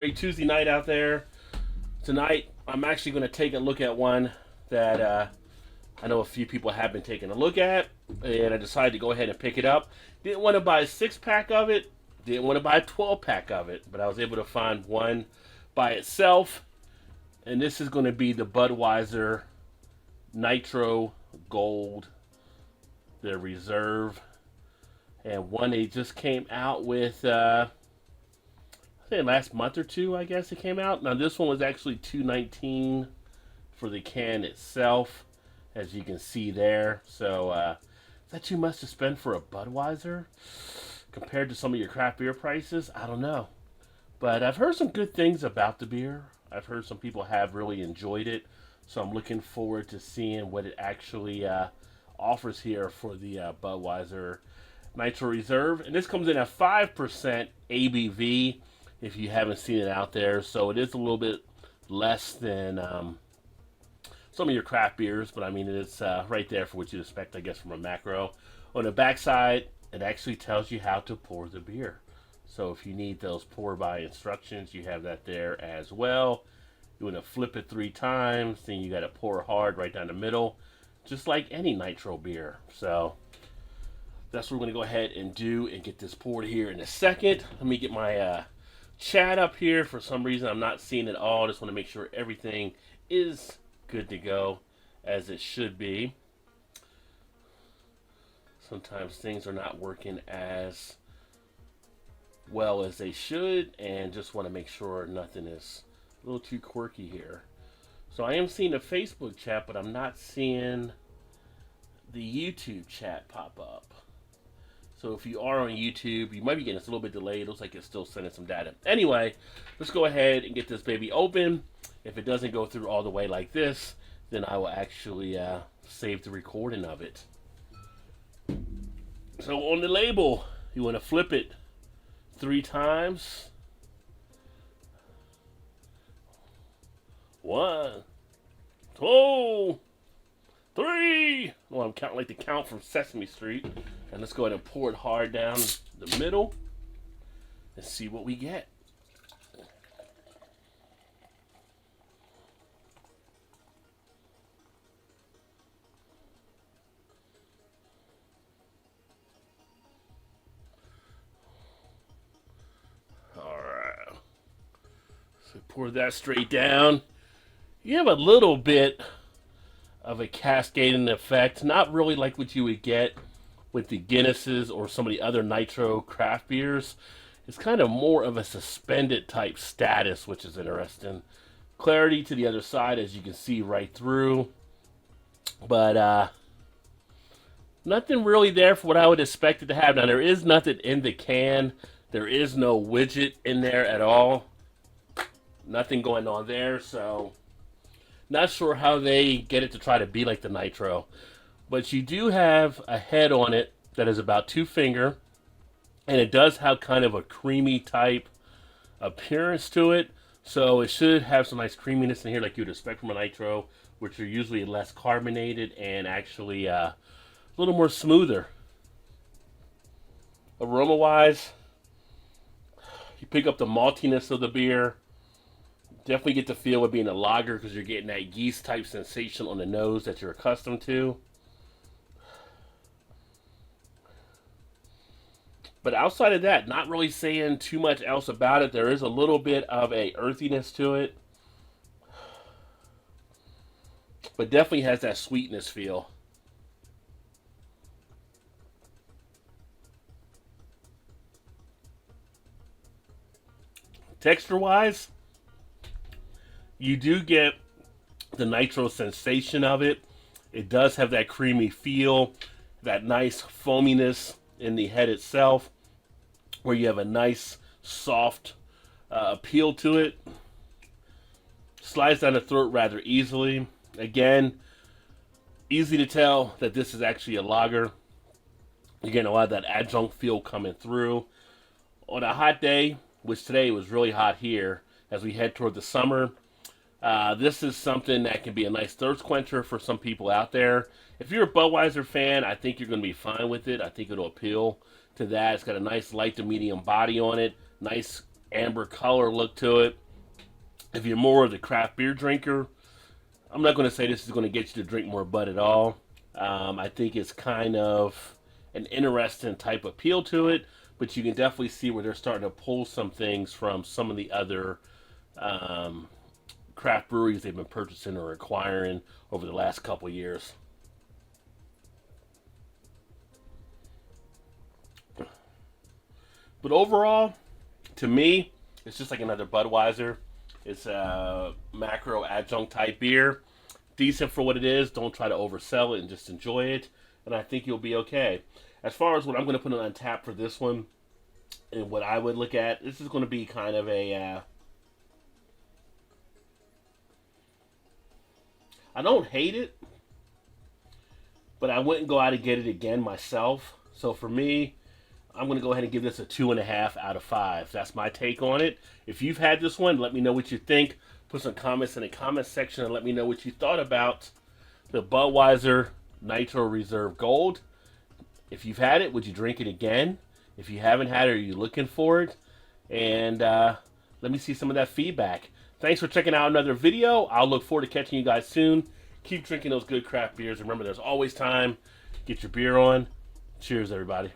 Great Tuesday night out there. Tonight, I'm actually going to take a look at one that I know a few people have been taking a look at, and I decided to go ahead and pick it up. Didn't want to buy a 6-pack of it, didn't want to buy a 12-pack of it, but I was able to find one by itself, and this is going to be the Budweiser Nitro Gold, the Reserve, and one they just came out with. Last month or two, I guess it came out. Now this one was actually $2.19 for the can itself, as you can see there. So is that too much to spend for a Budweiser compared to some of your craft beer prices? I don't know, but I've heard some good things about the beer. I've heard some people have really enjoyed it, so I'm looking forward to seeing what it actually offers here for the Budweiser Nitro Reserve. And this comes in at 5% ABV, if you haven't seen it out there. So it is a little bit less than some of your craft beers, but I mean, it's right there for what you'd expect, I guess, from a macro. On the backside, it actually tells you how to pour the beer. So if you need those pour by instructions, you have that there as well. You want to flip it 3 times, then you got to pour hard right down the middle, just like any nitro beer. So that's what we're going to go ahead and do and get this poured here in a second. Let me get my chat up here. For some reason I'm not seeing it all. Just want to make sure everything is good to go as it should be. Sometimes things are not working as well as they should, and just want to make sure nothing is a little too quirky here. So I am seeing the Facebook chat, but I'm not seeing the YouTube chat pop up. So if you are on YouTube, you might be getting this a little bit delayed. It looks like it's still sending some data. Anyway, let's go ahead and get this baby open. If it doesn't go through all the way like this, then I will actually save the recording of it. So on the label, you want to flip it 3 times. 1, 2, 3. Well, I'm counting like the count from Sesame Street. And let's go ahead and pour it hard down the middle and see what we get. Alright. So pour that straight down. You have a little bit of a cascading effect. Not really like what you would get with the Guinnesses or some of the other nitro craft beers. It's kind of more of a suspended type status, which is interesting. Clarity to the other side, as you can see right through. But nothing really there for what I would expect it to have. Now, there is nothing in the can. There is no widget in there at all. Nothing going on there, so not sure how they get it to try to be like the nitro. But you do have a head on it that is about 2 finger, and it does have kind of a creamy type appearance to it. So it should have some nice creaminess in here like you'd expect from a nitro, which are usually less carbonated and actually a little more smoother. Aroma wise, you pick up the maltiness of the beer. Definitely get the feel of being a lager because you're getting that yeast type sensation on the nose that you're accustomed to. But outside of that, not really saying too much else about it. There is a little bit of a earthiness to it, but definitely has that sweetness feel. Texture-wise, you do get the nitro sensation of it. It does have that creamy feel, that nice foaminess in the head itself, where you have a nice soft appeal to it. Slides down the throat rather easily. Again, easy to tell that this is actually a lager. You're getting a lot of that adjunct feel coming through. On a hot day, which today was really hot here, as we head toward the summer, this is something that can be a nice thirst quencher for some people out there. If you're a Budweiser fan, I think you're going to be fine with it. I think it'll appeal to that. It's got a nice light to medium body on it. Nice amber color look to it. If you're more of the craft beer drinker, I'm not going to say this is going to get you to drink more Bud at all. I think it's kind of an interesting type appeal to it, but you can definitely see where they're starting to pull some things from some of the other craft breweries they've been purchasing or acquiring over the last couple years. But overall, to me, it's just like another Budweiser. It's a macro adjunct type beer. Decent for what it is. Don't try to oversell it and just enjoy it. And I think you'll be okay. As far as what I'm going to put on tap for this one, and what I would look at, this is going to be kind of a... I don't hate it, but I wouldn't go out and get it again myself. So for me, I'm going to go ahead and give this a 2.5 out of 5. That's my take on it. If you've had this one, let me know what you think. Put some comments in the comment section and let me know what you thought about the Budweiser Nitro Reserve Gold. If you've had it, would you drink it again? If you haven't had it, are you looking for it? And let me see some of that feedback. Thanks for checking out another video. I'll look forward to catching you guys soon. Keep drinking those good craft beers. Remember, there's always time. Get your beer on. Cheers, everybody.